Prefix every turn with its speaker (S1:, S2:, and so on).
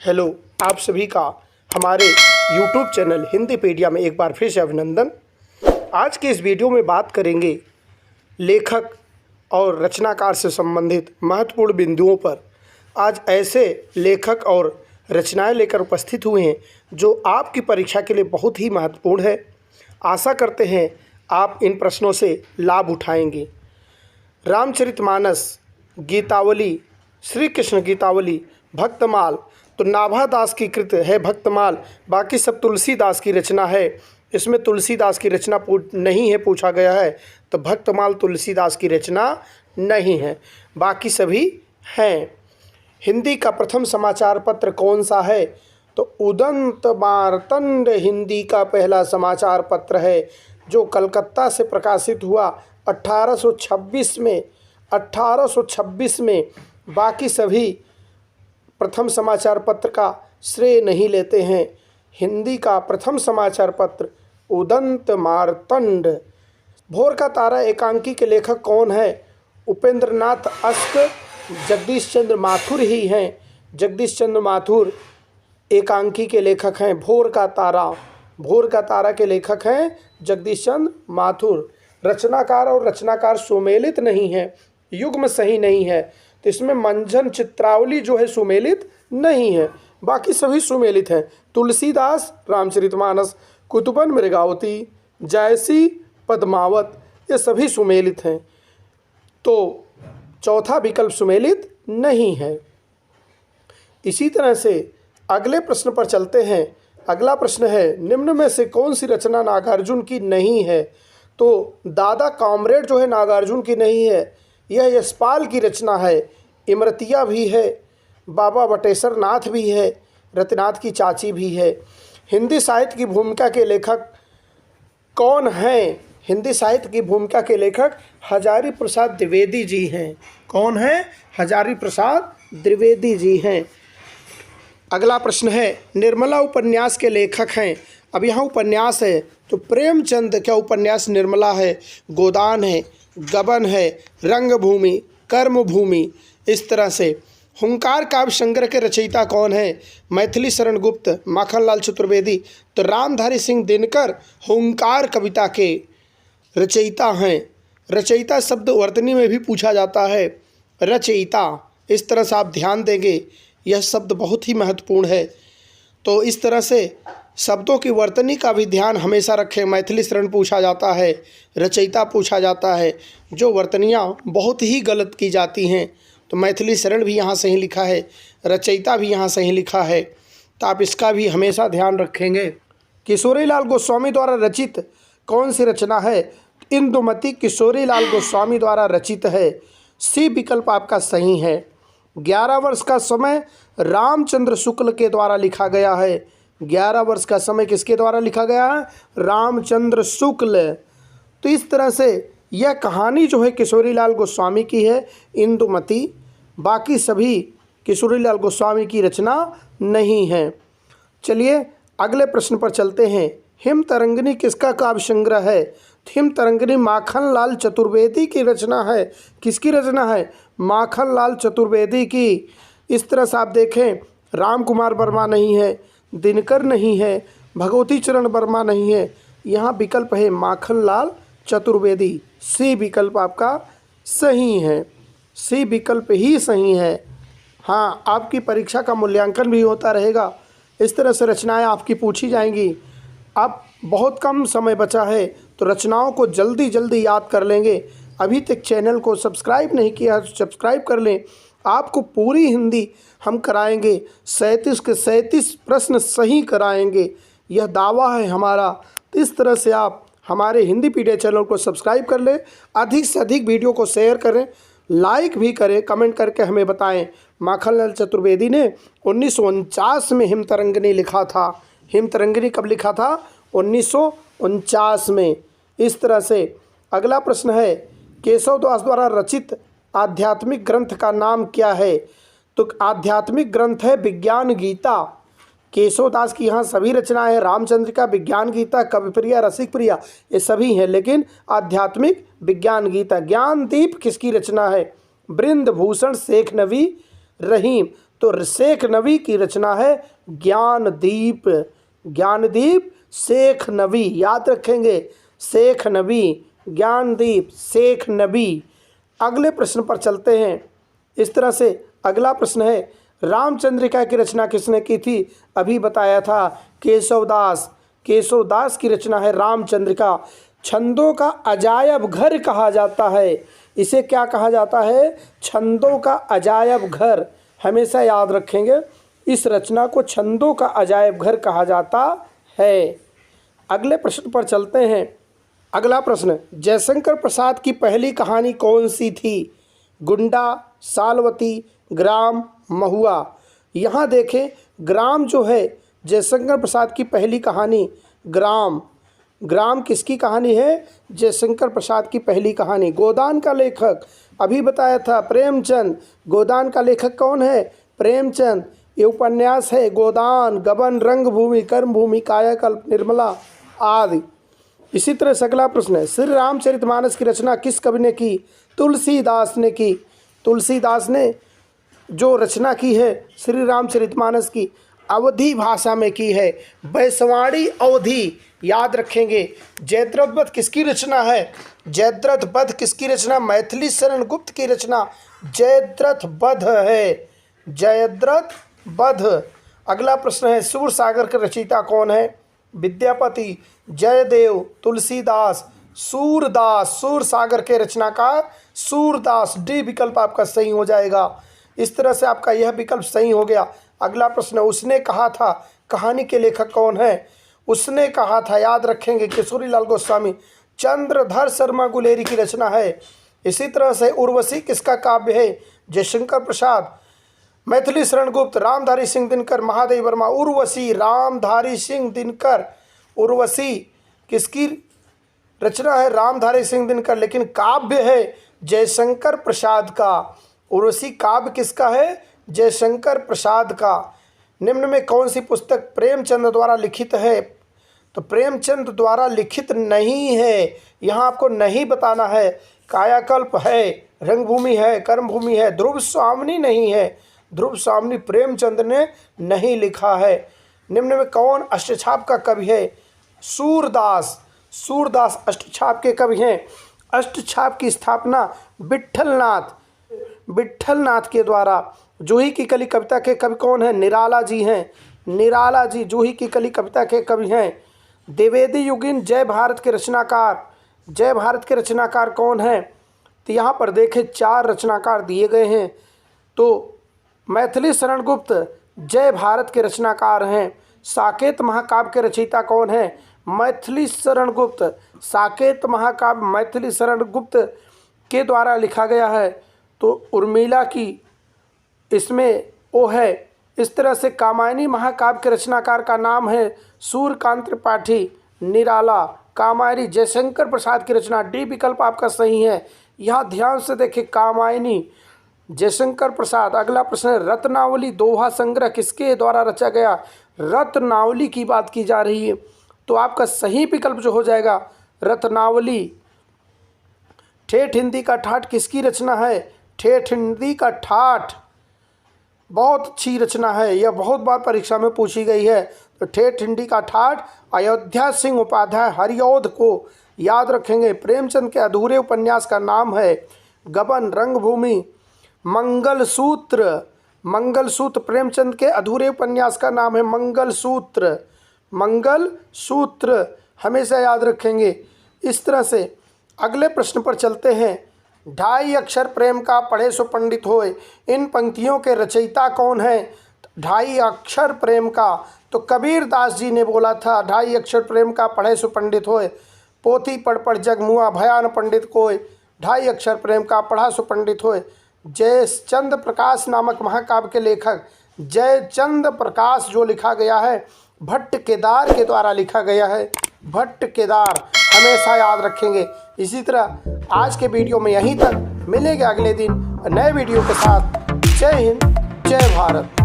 S1: Hello, आप सभी का हमारे YouTube चैनल हिंदीपीडिया में एक बार फिर से अभिनंदन। आज के इस वीडियो में बात करेंगे लेखक और रचनाकार से संबंधित महत्वपूर्ण बिंदुओं पर। आज ऐसे लेखक और रचनाएं लेकर उपस्थित हुए हैं जो आपकी परीक्षा के लिए बहुत ही महत्वपूर्ण है। आशा करते हैं आप इन प्रश्नों से लाभ उठाएंगे। रामचरितमानस, गीतावली, श्री कृष्ण गीतावली, भक्तमाल तो नाभा दास की कृत है भक्तमाल, बाकी सब तुलसीदास की रचना है। इसमें तुलसीदास की रचना नहीं है पूछा गया है, तो भक्तमाल तुलसीदास की रचना नहीं है, बाकी सभी हैं। हिंदी का प्रथम समाचार पत्र कौन सा है? तो उदंत मार्तंड हिंदी का पहला समाचार पत्र है, जो कलकत्ता से प्रकाशित हुआ 1826 में। बाकी सभी प्रथम समाचार पत्र का श्रेय नहीं लेते हैं। हिंदी का प्रथम समाचार पत्र उदंत मार्तंड। भोर का तारा एकांकी के लेखक कौन है? उपेंद्रनाथ अश्क जगदीश चंद्र माथुर ही हैं। जगदीश चंद्र माथुर एकांकी के लेखक हैं। भोर का तारा के लेखक हैं जगदीश चंद्र माथुर। रचनाकार और रचनाकार सुमेलित नहीं है, युग्म सही नहीं है, तो इसमें मंझन चित्रावली जो है सुमेलित नहीं है, बाकी सभी सुमेलित हैं। तुलसीदास रामचरितमानस, कुतुबन मृगावती, जायसी पद्मावत, ये सभी सुमेलित हैं, तो चौथा विकल्प सुमेलित नहीं है। इसी तरह से अगले प्रश्न पर चलते हैं। अगला प्रश्न है, निम्न में से कौन सी रचना नागार्जुन की नहीं है? तो दादा कॉमरेड जो है नागार्जुन की नहीं है, यह यशपाल की रचना है। इमरतिया भी है, बाबा बटेश्वर नाथ भी है, रतिनाथ की चाची भी है। हिंदी साहित्य की भूमिका के लेखक कौन हैं? हिंदी साहित्य की भूमिका के लेखक हजारी प्रसाद द्विवेदी जी हैं। कौन हैं? हजारी प्रसाद द्विवेदी जी हैं। अगला प्रश्न है, निर्मला उपन्यास के लेखक हैं। अब यहाँ उपन्यास है तो प्रेमचंद क्या उपन्यास निर्मला है, गोदान है, गबन है, रंगभूमि, कर्मभूमि। इस तरह से हुंकार काव्य संग्रह के रचयिता कौन है? मैथिली शरण गुप्त, माखनलाल चतुर्वेदी, तो रामधारी सिंह दिनकर हुंकार कविता के रचयिता हैं। रचयिता शब्द वर्तनी में भी पूछा जाता है, रचयिता। इस तरह से आप ध्यान देंगे, यह शब्द बहुत ही महत्वपूर्ण है। तो इस तरह से शब्दों की वर्तनी का भी ध्यान हमेशा रखें। मैथिली शरण पूछा जाता है, रचयिता पूछा जाता है, जो वर्तनियाँ बहुत ही गलत की जाती हैं, तो मैथिली शरण भी यहाँ से ही लिखा है, रचयिता भी यहाँ से ही लिखा है, तो आप इसका भी हमेशा ध्यान रखेंगे। किशोरीलाल गोस्वामी द्वारा रचित कौन सी रचना है? इंदुमती किशोरीलाल गोस्वामी द्वारा रचित है। सी विकल्प आपका सही है। 11 वर्ष का समय रामचंद्र शुक्ल के द्वारा लिखा गया है। 11 वर्ष का समय किसके द्वारा लिखा गया है? रामचंद्र शुक्ल। तो इस तरह से यह कहानी जो है किशोरीलाल गोस्वामी की है, इंदुमती। बाकी सभी किशोरीलाल गोस्वामी की रचना नहीं है। चलिए अगले प्रश्न पर चलते हैं। हिम तरंगिनी किसका काव्य संग्रह है? हिम तरंगिनी माखनलाल चतुर्वेदी की रचना है। किसकी रचना है? माखनलाल चतुर्वेदी की। इस तरह से आप देखें, राम कुमार वर्मा नहीं है, दिनकर नहीं है, भगवती चरण वर्मा नहीं है, यहाँ विकल्प है माखनलाल चतुर्वेदी। सी विकल्प आपका सही है। सी विकल्प ही सही है। हाँ, आपकी परीक्षा का मूल्यांकन भी होता रहेगा। इस तरह से रचनाएं आपकी पूछी जाएंगी। अब बहुत कम समय बचा है, तो रचनाओं को जल्दी जल्दी याद कर लेंगे। अभी तक चैनल को सब्सक्राइब नहीं किया तो सब्सक्राइब कर लें। आपको पूरी हिंदी हम कराएंगे, 37 के 37 प्रश्न सही कराएंगे, यह दावा है हमारा। तो इस तरह से आप हमारे हिंदीपीडिया चैनल को सब्सक्राइब कर लें, अधिक से अधिक वीडियो को शेयर करें, लाइक भी करें, कमेंट करके हमें बताएं। माखनलाल चतुर्वेदी ने 1949 में हिम तरंगिनी लिखा था। हिम तरंगिनी कब लिखा था? 1949 में। इस तरह से अगला प्रश्न है, केशव दास द्वारा रचित आध्यात्मिक ग्रंथ का नाम क्या है? तो आध्यात्मिक ग्रंथ है विज्ञान गीता। केशव दास की यहाँ सभी रचनाएं हैं, रामचंद्र का विज्ञान गीता, कविप्रिया, रसिक प्रिया, ये सभी हैं, लेकिन आध्यात्मिक विज्ञान गीता। ज्ञानदीप किसकी रचना है? बृंदभूषण शेख नबी रहीम। तो शेख नबी की रचना है ज्ञानदीप। ज्ञानदीप शेख नबी, याद रखेंगे, शेख नबी, ज्ञानदीप, शेख नबी। अगले प्रश्न पर चलते हैं। इस तरह से अगला प्रश्न है, रामचंद्रिका की रचना किसने की थी? अभी बताया था, केशवदास। केशवदास की रचना है रामचंद्रिका। छंदों का अजायब घर कहा जाता है। इसे क्या कहा जाता है? छंदों का अजायब घर। हमेशा याद रखेंगे, इस रचना को छंदों का अजायब घर कहा जाता है। अगले प्रश्न पर चलते हैं। अगला प्रश्न, जयशंकर प्रसाद की पहली कहानी कौन सी थी? गुंडा, सालवती, ग्राम, महुआ। यहाँ देखें, ग्राम जो है जयशंकर प्रसाद की पहली कहानी ग्राम। ग्राम किसकी कहानी है? जयशंकर प्रसाद की पहली कहानी। गोदान का लेखक अभी बताया था प्रेमचंद। गोदान का लेखक कौन है? प्रेमचंद। ये उपन्यास है गोदान, गबन, रंगभूमि, कर्मभूमि, कायाकल्प, निर्मला आदि। इसी तरह से अगला प्रश्न है, श्री रामचरितमानस की रचना किस कवि ने की? तुलसीदास ने की। तुलसीदास ने जो रचना की है श्री रामचरितमानस की, अवधी भाषा में की है, वैश्वाणी अवधी, याद रखेंगे। जयद्रथ वध किसकी रचना है? जयद्रथ वध किसकी रचना? मैथिली शरण गुप्त की रचना जयद्रथ वध है। जयद्रथ वध। अगला प्रश्न है, सूर सागर के रचयिता कौन है? विद्यापति, जयदेव, तुलसीदास, सूरदास। सूर सागर के रचनाकार सूरदास। डी विकल्प आपका सही हो जाएगा। इस तरह से आपका यह विकल्प सही हो गया। अगला प्रश्न, उसने कहा था, कहानी के लेखक कौन है? उसने कहा था, याद रखेंगे, किशोरीलाल गोस्वामी। चंद्रधर शर्मा गुलेरी की रचना है। इसी तरह से उर्वशी किसका काव्य है? जयशंकर प्रसाद। मैथिली शरण गुप्त, रामधारी सिंह दिनकर, महादेव वर्मा। उर्वशी, रामधारी सिंह दिनकर। उर्वशी किसकी रचना है? रामधारी सिंह दिनकर, लेकिन काव्य है जयशंकर प्रसाद का। उर्वशी काव्य किसका है? जयशंकर प्रसाद का। निम्न में कौन सी पुस्तक प्रेमचंद द्वारा लिखित है? तो प्रेमचंद द्वारा लिखित नहीं है, यहाँ आपको नहीं बताना है। कायाकल्प है, रंगभूमि है, कर्मभूमि है, ध्रुव स्वामिनी नहीं है। ध्रुव स्वामिनी प्रेमचंद ने नहीं लिखा है। निम्न में कौन अष्टछाप का कवि है? सूरदास। सूरदास अष्टछाप के कवि हैं। अष्टछाप की स्थापना विट्ठलनाथ के द्वारा। जूही की कली कविता के कवि कौन है? निराला जी हैं। निराला जी जूही की कली कविता के कवि हैं। द्विवेदी युगीन जय भारत के रचनाकार। जय भारत के रचनाकार कौन है? तो यहाँ पर देखें 4 रचनाकार दिए गए हैं। तो मैथिली शरण गुप्त जय भारत के रचनाकार हैं। साकेत महाकाव्य के रचयिता कौन है? मैथिली शरण गुप्त। साकेत महाकाव्य मैथिली शरण गुप्त के द्वारा लिखा गया है। तो उर्मिला की इसमें वो है। इस तरह से कामायनी महाकाव्य के रचनाकार का नाम है सूर्यकांत त्रिपाठी। निराला, कामायनी जयशंकर प्रसाद की रचना। डी विकल्प आपका सही है। यहाँ ध्यान से देखें, कामायनी जयशंकर प्रसाद। अगला प्रश्न है, रत्नावली दोहा संग्रह किसके द्वारा रचा गया? रत्नावली की बात की जा रही है, तो आपका सही विकल्प जो हो जाएगा रत्नावली। ठेठ हिंदी का ठाठ किसकी रचना है? ठेठ हिंदी का ठाठ बहुत अच्छी रचना है, यह बहुत बार परीक्षा में पूछी गई है। तो ठेठ हिंदी का ठाठ अयोध्या सिंह उपाध्याय हरिऔध को, याद रखेंगे। प्रेमचंद के अधूरे उपन्यास का नाम है गबन, रंगभूमि, मंगलसूत्र। मंगलसूत्र प्रेमचंद के अधूरे उपन्यास का नाम है मंगलसूत्र। मंगलसूत्र हमेशा याद रखेंगे। इस तरह से अगले प्रश्न पर चलते हैं। 2.5 अक्षर प्रेम का पढ़े सो पंडित होए। इन पंक्तियों के रचयिता कौन है? 2.5 अक्षर प्रेम का, तो कबीर दास जी ने बोला था 2.5 अक्षर प्रेम का पढ़े सो पंडित होए। पोथी पढ़ पढ़ जग मुआ भयान पंडित कोय। 2.5 अक्षर प्रेम का पढ़ा सो पंडित होए। जयचंद प्रकाश नामक महाकाव्य के लेखक जयचंद प्रकाश जो लिखा गया है भट्ट केदार के द्वारा लिखा गया है। भट्ट केदार हमेशा याद रखेंगे। इसी तरह आज के वीडियो में यहीं तक, मिलेंगे अगले दिन नए वीडियो के साथ। जय हिंद, जय भारत।